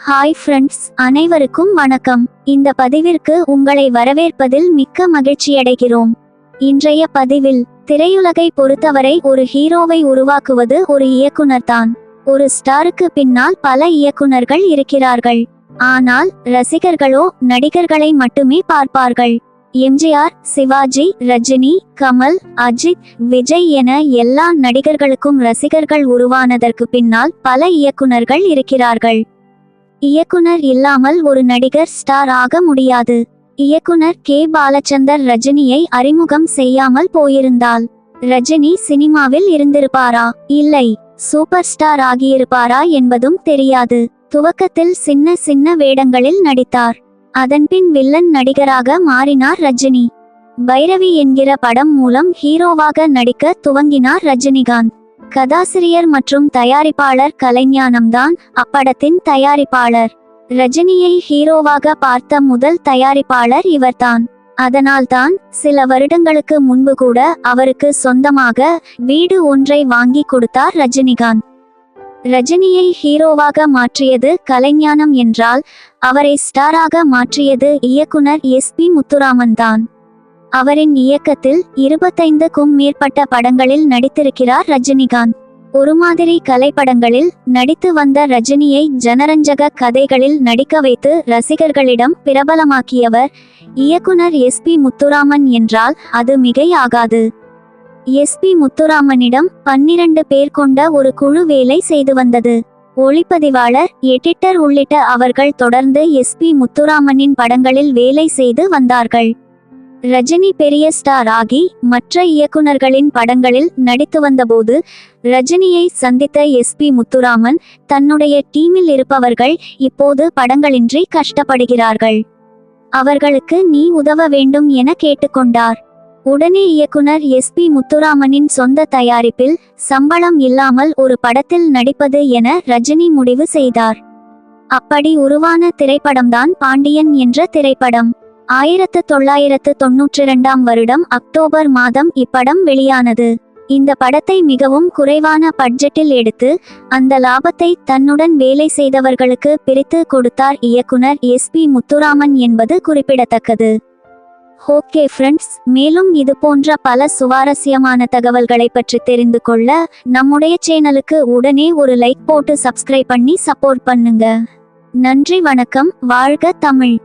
Hi friends, அனைவருக்கும் வணக்கம். இந்த பதிவிற்கு உங்களை வரவேற்பதில் மிக்க மகிழ்ச்சியடைகிறோம். இன்றைய பதிவில் திரையுலகை பொறுத்தவரை ஒரு ஹீரோவை உருவாக்குவது ஒரு இயக்குனர்தான். ஒரு ஸ்டாருக்கு பின்னால் பல இயக்குனர்கள் இருக்கிறார்கள். ஆனால் ரசிகர்களோ நடிகர்களை மட்டுமே பார்ப்பார்கள். எம்ஜிஆர், சிவாஜி, ரஜினி, கமல், அஜித், விஜய் என எல்லா நடிகர்களுக்கும் ரசிகர்கள் உருவானதற்கு பின்னால் பல இயக்குனர்கள் இருக்கிறார்கள். இயக்குனர் இல்லாமல் ஒரு நடிகர் ஸ்டார் ஆக முடியாது. இயக்குனர் கே. பாலச்சந்தர் ரஜினியை அறிமுகம் செய்யாமல் போயிருந்தால் ரஜினி சினிமாவில் இருந்திருப்பாரா, இல்லை சூப்பர் ஸ்டார் ஆகியிருப்பாரா என்பதும் தெரியாது. துவக்கத்தில் சின்ன சின்ன வேடங்களில் நடித்தார். அதன்பின் வில்லன் நடிகராக மாறினார் ரஜினி. பைரவி என்கிற படம் மூலம் ஹீரோவாக நடிக்க துவங்கினார் ரஜினிகாந்த். கதாசிரியர் மற்றும் தயாரிப்பாளர் கலைஞானம்தான் அப்படத்தின் தயாரிப்பாளர். ரஜினியை ஹீரோவாக பார்த்த முதல் தயாரிப்பாளர் இவர்தான். அதனால்தான் சில வருடங்களுக்கு முன்பு கூட அவருக்கு சொந்தமாக வீடு ஒன்றை வாங்கி கொடுத்தார் ரஜினிகாந்த். ரஜினியை ஹீரோவாக மாற்றியது கலைஞானம் என்றால் அவரை ஸ்டாராக மாற்றியது இயக்குனர் எஸ்.பி. முத்துராமன் தான். அவரின் இயக்கத்தில் 25க்கும் மேற்பட்ட படங்களில் நடித்திருக்கிறார் ரஜினிகாந்த். ஒரு மாதிரி கலைப்படங்களில் நடித்து வந்த ரஜினியை ஜனரஞ்சக கதைகளில் நடிக்க வைத்து ரசிகர்களிடம் பிரபலமாக்கியவர் இயக்குனர் எஸ்.பி. முத்துராமன் என்றால் அது மிகையாகாது. எஸ்.பி. முத்துராமனிடம் 12 பேர் கொண்ட ஒரு குழு வேலை செய்து வந்தது. ஒளிப்பதிவாளர், எடிட்டர் உள்ளிட்ட அவர்கள் தொடர்ந்து எஸ்.பி. முத்துராமனின் படங்களில் வேலை செய்து வந்தார்கள். ரஜினி பெரிய ஸ்டார் ஆகி மற்ற இயக்குனர்களின் படங்களில் நடித்து வந்தபோது ரஜினியை சந்தித்த எஸ்.பி. முத்துராமன் தன்னுடைய டீமில் இருப்பவர்கள் இப்போது படங்களின்றி கஷ்டப்படுகிறார்கள், அவர்களுக்கு நீ உதவ வேண்டும் என கேட்டுக்கொண்டார். உடனே இயக்குனர் எஸ்.பி. முத்துராமனின் சொந்த தயாரிப்பில் சம்பளம் இல்லாமல் ஒரு படத்தில் நடிப்பது என ரஜினி முடிவு செய்தார். அப்படி உருவான திரைப்படம்தான் பாண்டியன் என்ற திரைப்படம். 1992ஆம் வருடம் அக்டோபர் மாதம் இப்படம் வெளியானது. இந்த படத்தை மிகவும் குறைவான பட்ஜெட்டில் எடுத்து அந்த லாபத்தை தன்னுடன் வேலை செய்தவர்களுக்கு பிரித்து கொடுத்தார் இயக்குனர் எஸ்.பி. முத்துராமன் என்பது குறிப்பிடத்தக்கது. ஓகே ஃப்ரெண்ட்ஸ், மேலும் இது போன்ற பல சுவாரஸ்யமான தகவல்களை பற்றி தெரிந்து கொள்ள நம்முடைய சேனலுக்கு உடனே ஒரு லைக் போட்டு சப்ஸ்கிரைப் பண்ணி சப்போர்ட் பண்ணுங்க. நன்றி, வணக்கம். வாழ்க தமிழ்.